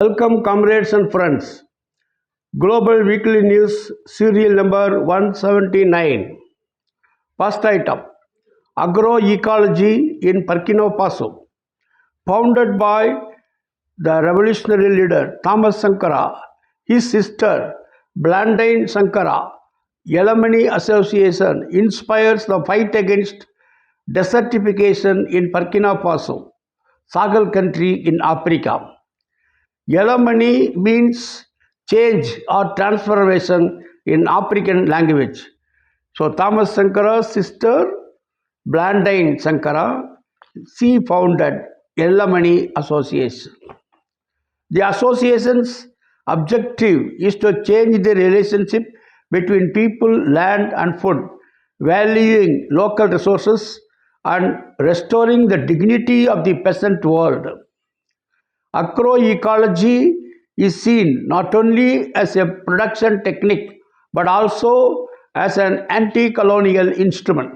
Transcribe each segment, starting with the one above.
Welcome, comrades and friends. Global Weekly News, serial number 179. First item: Agroecology in Burkina Faso. Founded by the revolutionary leader Thomas Sankara, his sister Blandine Sankara, Yellamani Association inspires the fight against desertification in Burkina Faso, Sahel country in Africa. Yellamani means change or transformation in African language. So Thomas Sankara's sister, Blandine Sankara, she founded Yellamani Association. The association's objective is to change the relationship between people, land, and food, valuing local resources and restoring the dignity of the peasant world. Agroecology is seen not only as a production technique but also as an anti-colonial instrument.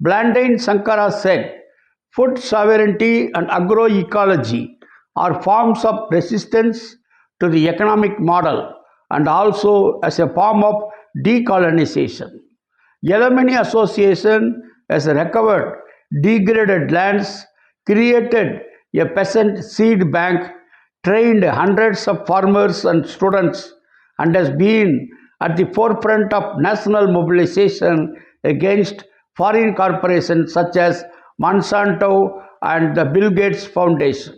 Blandine Sankara said, food sovereignty and agroecology are forms of resistance to the economic model and also as a form of decolonization. Yellamani Association has recovered degraded lands, created a peasant seed bank, trained hundreds of farmers and students, and has been at the forefront of national mobilization against foreign corporations such as Monsanto and the Bill Gates Foundation.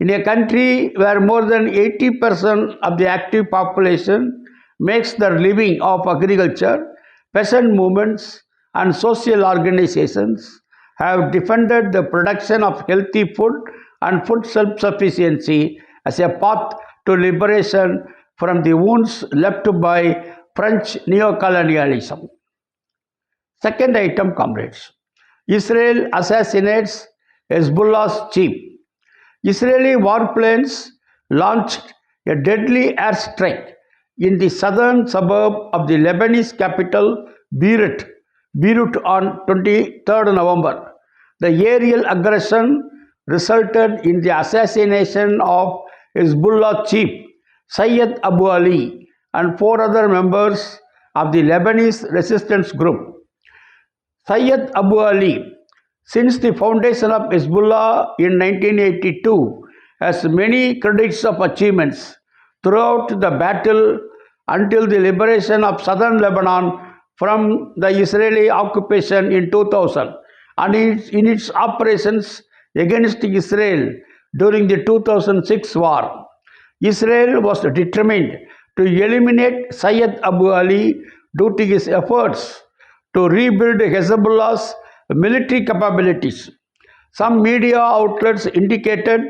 In a country where more than 80% of the active population makes their living off agriculture, peasant movements and social organizations have defended the production of healthy food and food self-sufficiency as a path to liberation from the wounds left by French neocolonialism. Second item, comrades. Israel assassinates Hezbollah's chief. Israeli warplanes launched a deadly airstrike in the southern suburb of the Lebanese capital, Beirut on 23rd November. The aerial aggression resulted in the assassination of Hezbollah chief Syed Abu Ali and 4 other members of the Lebanese resistance group. Syed Abu Ali, since the foundation of Hezbollah in 1982, has many credits of achievements throughout the battle until the liberation of southern Lebanon from the Israeli occupation in 2000 and in its operations against Israel during the 2006 war. Israel was determined to eliminate Syed Abu Ali due to his efforts to rebuild Hezbollah's military capabilities. Some media outlets indicated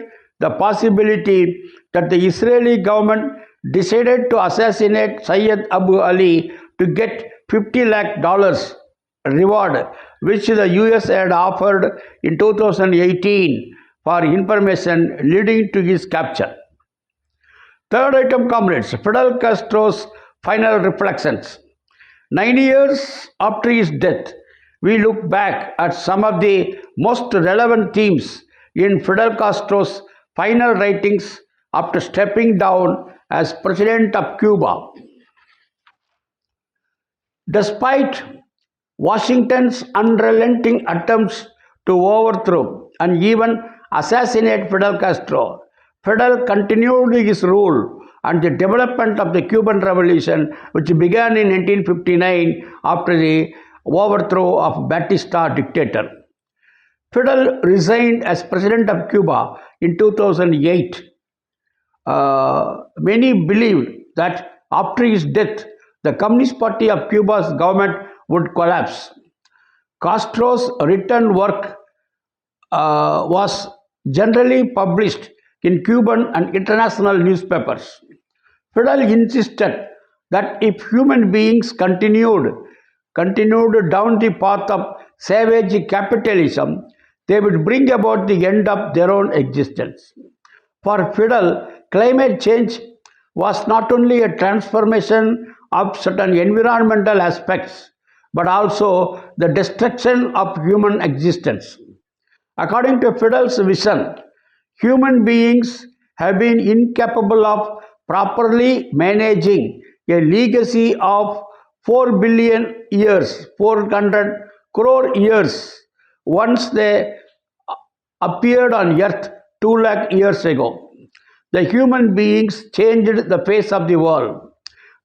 the possibility that the Israeli government decided to assassinate Syed Abu Ali to get $50 lakh reward, which the US had offered in 2018 for information leading to his capture. Third item, comrades, Fidel Castro's final reflections. 9 years after his death, we look back at some of the most relevant themes in Fidel Castro's final writings after stepping down as president of Cuba. Despite Washington's unrelenting attempts to overthrow and even assassinate Fidel Castro, Fidel continued his rule and the development of the Cuban Revolution, which began in 1959 after the overthrow of Batista dictator. Fidel resigned as president of Cuba in 2008. Many believed that after his death, the Communist Party of Cuba's government would collapse. Castro's written work was generally published in Cuban and international newspapers. Fidel insisted that if human beings continued down the path of savage capitalism, they would bring about the end of their own existence. For Fidel, climate change was not only a transformation of certain environmental aspects, but also the destruction of human existence. According to Fidel's vision, human beings have been incapable of properly managing a legacy of 4 billion years, 400 crore years, once they appeared on earth 2 lakh years ago. The human beings changed the face of the world.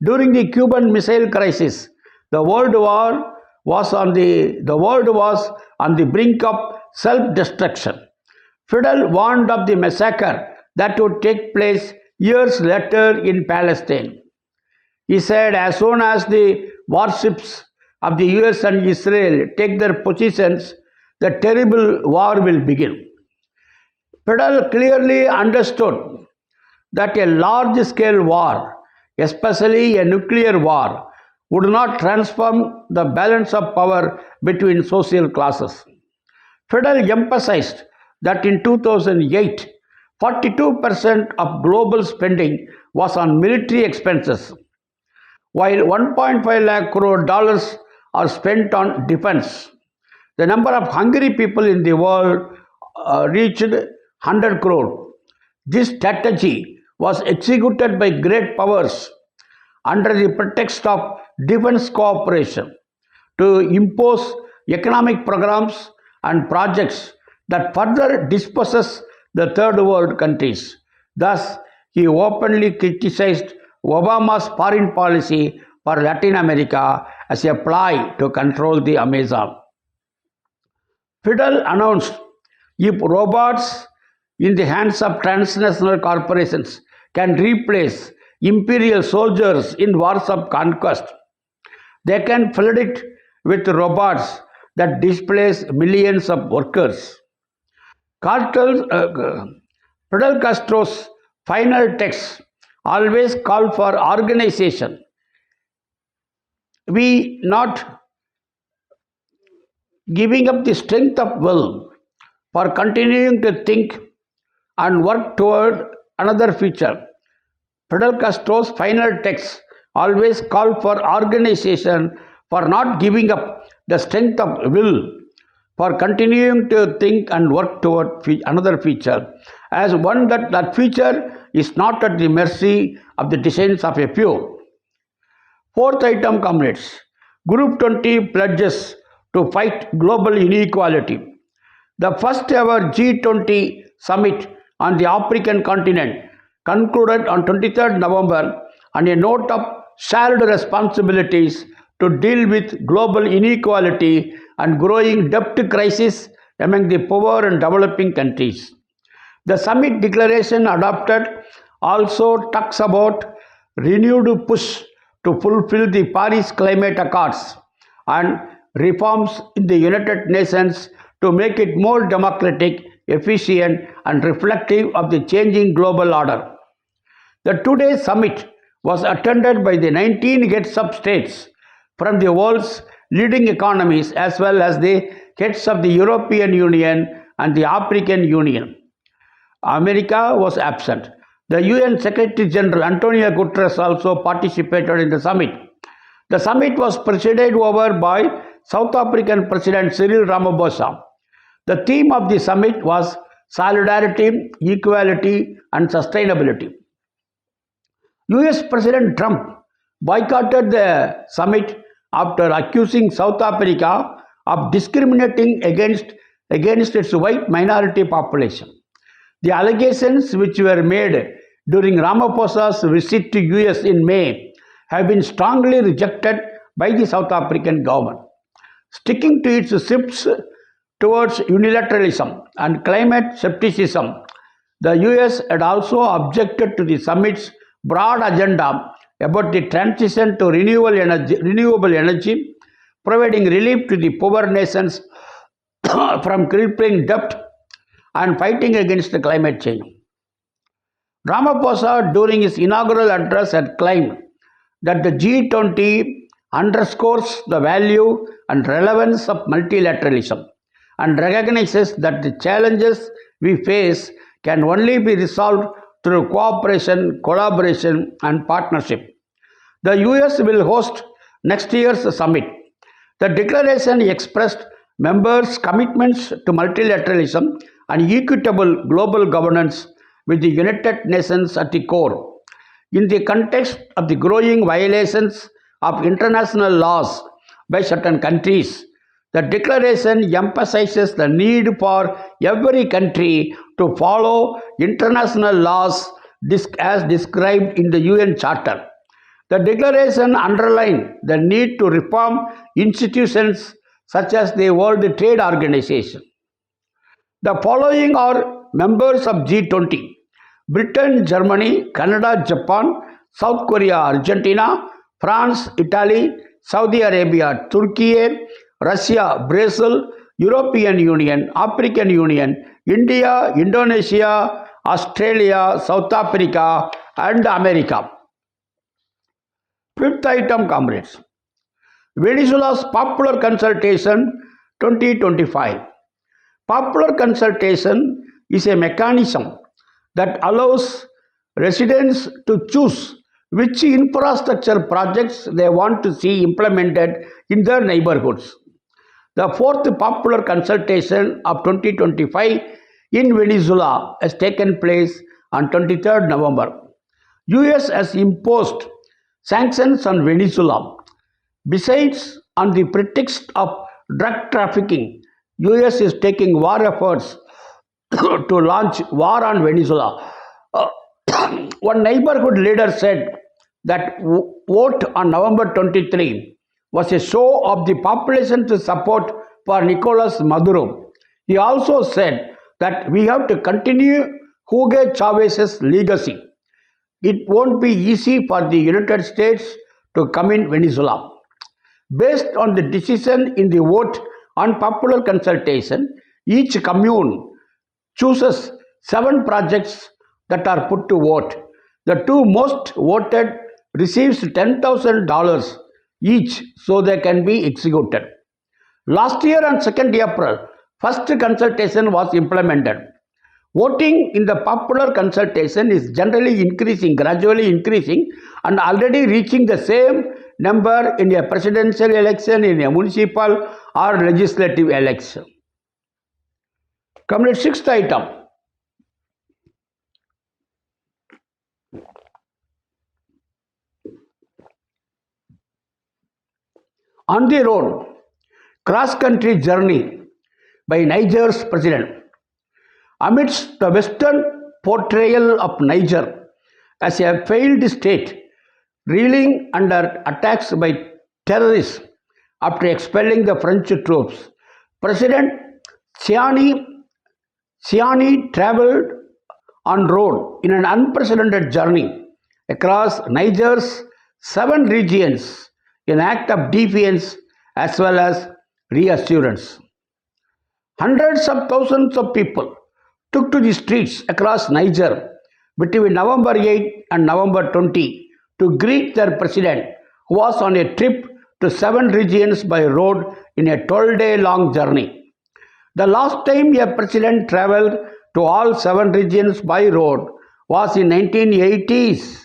During the Cuban Missile Crisis, the world was on the brink of self-destruction. Fidel warned of the massacre that would take place years later in Palestine. He said, as soon as the warships of the US and Israel take their positions, the terrible war will begin. Fidel clearly understood that a large scale war, especially a nuclear war, would not transform the balance of power between social classes. Fidel emphasized that in 2008, 42% of global spending was on military expenses, while 1.5 lakh crore dollars are spent on defense. The number of hungry people in the world reached 100 crore. This strategy was executed by great powers under the pretext of defense cooperation to impose economic programs and projects that further dispossess the third world countries. Thus, he openly criticized Obama's foreign policy for Latin America as a ploy to control the Amazon. Fidel announced, if robots in the hands of transnational corporations can replace imperial soldiers in wars of conquest, they can flood it with robots that displace millions of workers. Fidel Castro's final text always called for organization. We not giving up the strength of will for continuing to think and work toward another future. Fidel Castro's final text always called for organization, for not giving up the strength of will, for continuing to think and work toward another future, as one that future is not at the mercy of the decisions of a few. Fourth item, comrades. Group 20 pledges to fight global inequality. The first ever G20 summit on the African continent concluded on 23rd November on a note of shared responsibilities to deal with global inequality and growing debt crisis among the poor and developing countries. The summit declaration adopted also talks about renewed push to fulfill the Paris Climate Accords and reforms in the United Nations to make it more democratic, efficient, and reflective of the changing global order. The two-day summit was attended by the 19 heads of states from the world's leading economies as well as the heads of the European Union and the African Union. America was absent. The UN Secretary General Antonio Guterres also participated in the summit. The summit was presided over by South African President Cyril Ramaphosa. The theme of the summit was solidarity, equality, and sustainability. US President Trump boycotted the summit after accusing South Africa of discriminating against its white minority population. The allegations which were made during Ramaphosa's visit to US in May have been strongly rejected by the South African government. Sticking to its shifts towards unilateralism and climate skepticism, the US had also objected to the summit's broad agenda about the transition to renewable energy, providing relief to the poor nations from crippling debt and fighting against the climate change. Ramaphosa, during his inaugural address, had claimed that the G20 underscores the value and relevance of multilateralism and recognizes that the challenges we face can only be resolved through cooperation, collaboration, and partnership. The US will host next year's summit. The declaration expressed members' commitments to multilateralism and equitable global governance, with the United Nations at the core. In the context of the growing violations of international laws by certain countries, the declaration emphasizes the need for every country to follow international laws as described in the UN Charter. The declaration underlined the need to reform institutions such as the World Trade Organization. The following are members of G20: Britain, Germany, Canada, Japan, South Korea, Argentina, France, Italy, Saudi Arabia, Turkey, Russia, Brazil, European Union, African Union, India, Indonesia, Australia, South Africa, and America. Fifth item, comrades. Venezuela's popular consultation 2025. Popular consultation is a mechanism that allows residents to choose which infrastructure projects they want to see implemented in their neighborhoods. The fourth popular consultation of 2025 in Venezuela has taken place on 23rd November. US has imposed sanctions on Venezuela. Besides, on the pretext of drug trafficking, US is taking war efforts to launch war on Venezuela. One neighborhood leader said that vote on November 23 was a show of the population's support for Nicolas Maduro. He also said that we have to continue Hugo Chavez's legacy. It won't be easy for the United States to come in Venezuela. Based on the decision in the vote on popular consultation, each commune chooses 7 projects that are put to vote. The 2 most voted receives $10,000 each so they can be executed. Last year on 2nd April, first consultation was implemented. Voting in the popular consultation is generally increasing, gradually increasing, and already reaching the same number in a presidential election, in a municipal or legislative election. Come to sixth item. On the road, cross-country journey by Niger's president. Amidst the Western portrayal of Niger as a failed state, reeling under attacks by terrorists after expelling the French troops, President Siani traveled on road in an unprecedented journey across Niger's 7 regions, an act of defiance as well as reassurance. Hundreds of thousands of people took to the streets across Niger between November 8 and November 20 to greet their president, who was on a trip to 7 regions by road in a 12-day-long journey. The last time a president traveled to all 7 regions by road was in 1980s,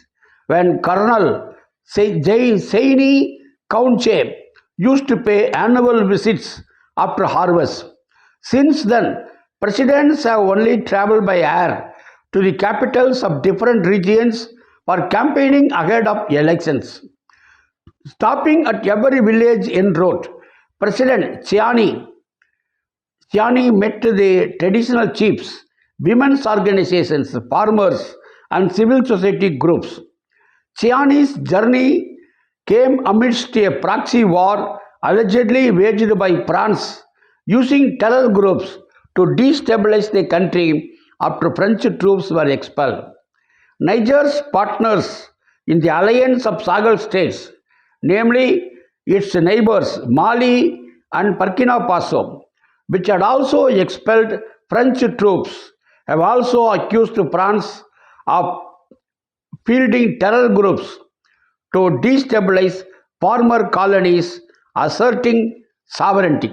when Colonel Seini Kaunche used to pay annual visits after harvest. Since then, presidents have only traveled by air to the capitals of different regions for campaigning ahead of elections. Stopping at every village en route, President Siani met the traditional chiefs, women's organizations, farmers, and civil society groups. Siani's journey came amidst a proxy war allegedly waged by France using terror groups to destabilize the country after French troops were expelled. Niger's partners in the alliance of Sahel states, namely its neighbors Mali and Burkina Faso, which had also expelled French troops, have also accused France of fielding terror groups to destabilize former colonies, asserting sovereignty.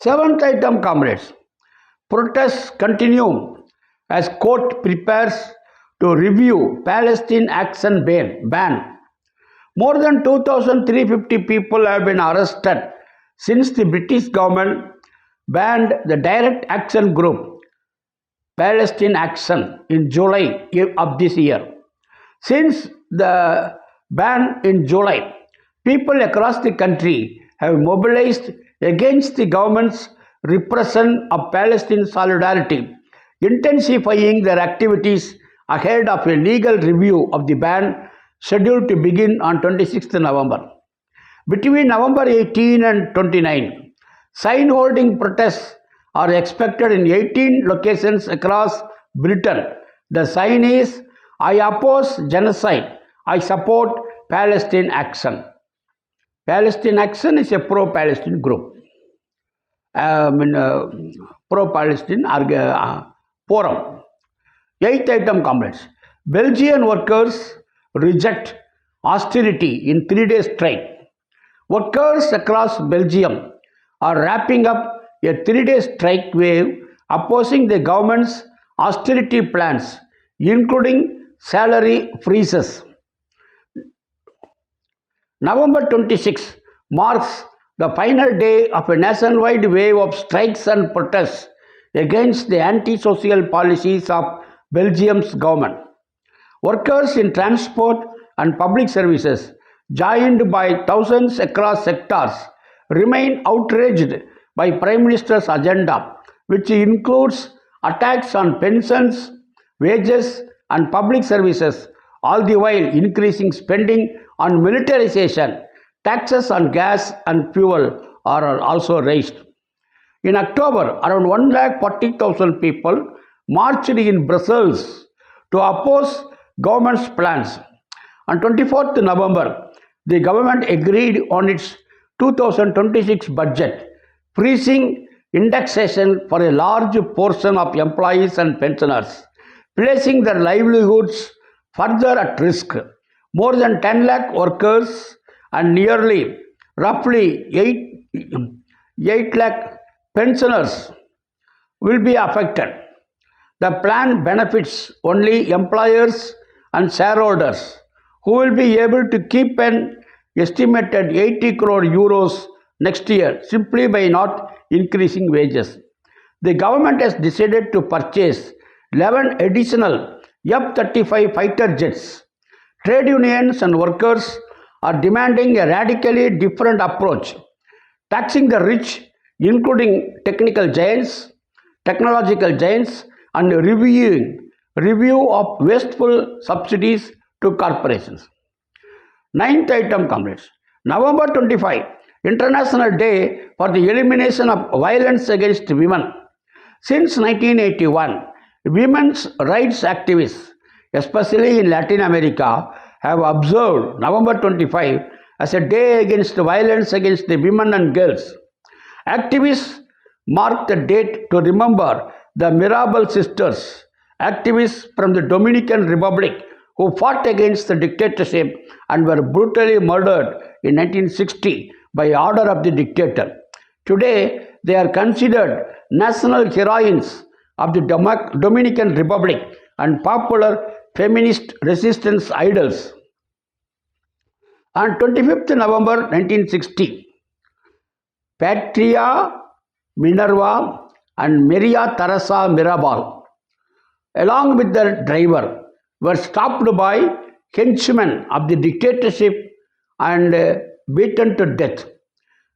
7th item, comrades. Protests continue as court prepares to review Palestine action ban. More than 2,350 people have been arrested since the British government banned the Direct Action Group, Palestine Action in July of this year. Since the ban in July, people across the country have mobilized against the government's repression of Palestine solidarity, intensifying their activities ahead of a legal review of the ban scheduled to begin on 26th November. Between November 18 and 29, sign-holding protests are expected in 18 locations across Britain. The sign is, I oppose genocide, I support Palestine Action. Palestine Action is a pro-Palestine group. Pro-Palestine forum. 8th item, comrades. Belgian workers reject austerity in 3-day strike. Workers across Belgium are wrapping up a 3-day strike wave opposing the government's austerity plans, including salary freezes. November 26 marks the final day of a nationwide wave of strikes and protests against the anti-social policies of Belgium's government. Workers in transport and public services, joined by thousands across sectors, remain outraged by Prime Minister's agenda, which includes attacks on pensions, wages, and public services, all the while increasing spending on militarization. Taxes on gas and fuel are also raised. In October, around 140,000 people marched in Brussels to oppose government's plans. On 24th November, the government agreed on its 2026 budget, freezing indexation for a large portion of employees and pensioners, placing their livelihoods further at risk. More than 10 lakh workers and roughly 8 lakh pensioners will be affected. The plan benefits only employers and shareholders, who will be able to keep an estimated 80 crore euros next year simply by not increasing wages. The government has decided to purchase 11 additional F-35 fighter jets. Trade unions and workers are demanding a radically different approach, taxing the rich, including technological giants, and review of wasteful subsidies to corporations. 9th item, comrades. November 25, International Day for the Elimination of Violence Against Women. Since 1981, women's rights activists, especially in Latin America, have observed November 25 as a day against violence against the women and girls. Activists mark the date to remember the Mirabal sisters, activists from the Dominican Republic who fought against the dictatorship and were brutally murdered in 1960 by order of the dictator. Today, they are considered national heroines of the Dominican Republic and popular feminist resistance idols. On 25th November 1960, Patria Minerva and Maria Teresa Mirabal, along with their driver, were stopped by henchmen of the dictatorship and beaten to death.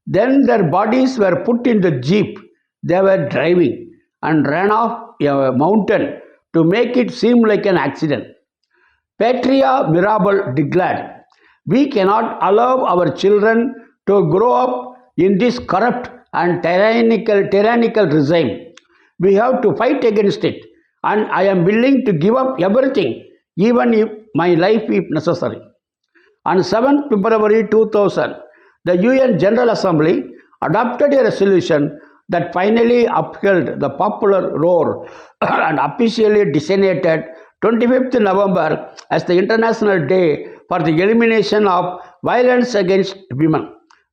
Then their bodies were put in the jeep they were driving and ran off a mountain to make it seem like an accident. Patria Mirabal declared, "We cannot allow our children to grow up in this corrupt and tyrannical regime. We have to fight against it, and I am willing to give up everything, even if my life if necessary." On 7th February 2000, the UN General Assembly adopted a resolution that finally upheld the popular roar and officially designated 25th November as the International Day for the Elimination of Violence Against Women.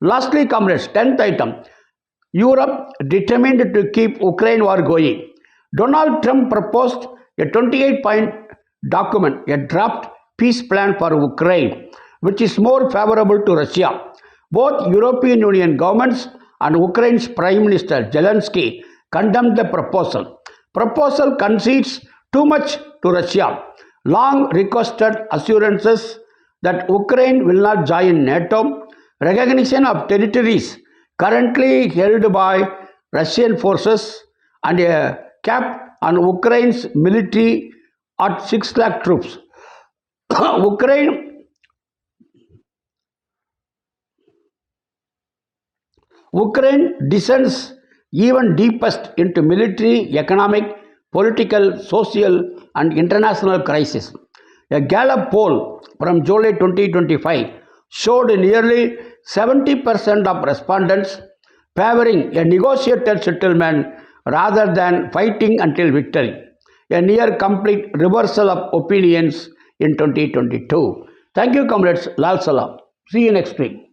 Lastly, comrades, 10th item, Europe determined to keep Ukraine war going. Donald Trump proposed a 28-point document, a draft peace plan for Ukraine, which is more favorable to Russia. Both European Union governments and Ukraine's Prime Minister Zelensky condemned the proposal. Proposal concedes too much to Russia. Long requested assurances that Ukraine will not join NATO, recognition of territories currently held by Russian forces, and a cap on Ukraine's military at 6 lakh troops. Ukraine Ukraine descends even deepest into military, economic, political, social, and international crisis. A Gallup poll from July 2025 showed nearly 70% of respondents favoring a negotiated settlement rather than fighting until victory, a near complete reversal of opinions in 2022. Thank you, comrades. Lal Salam. See you next week.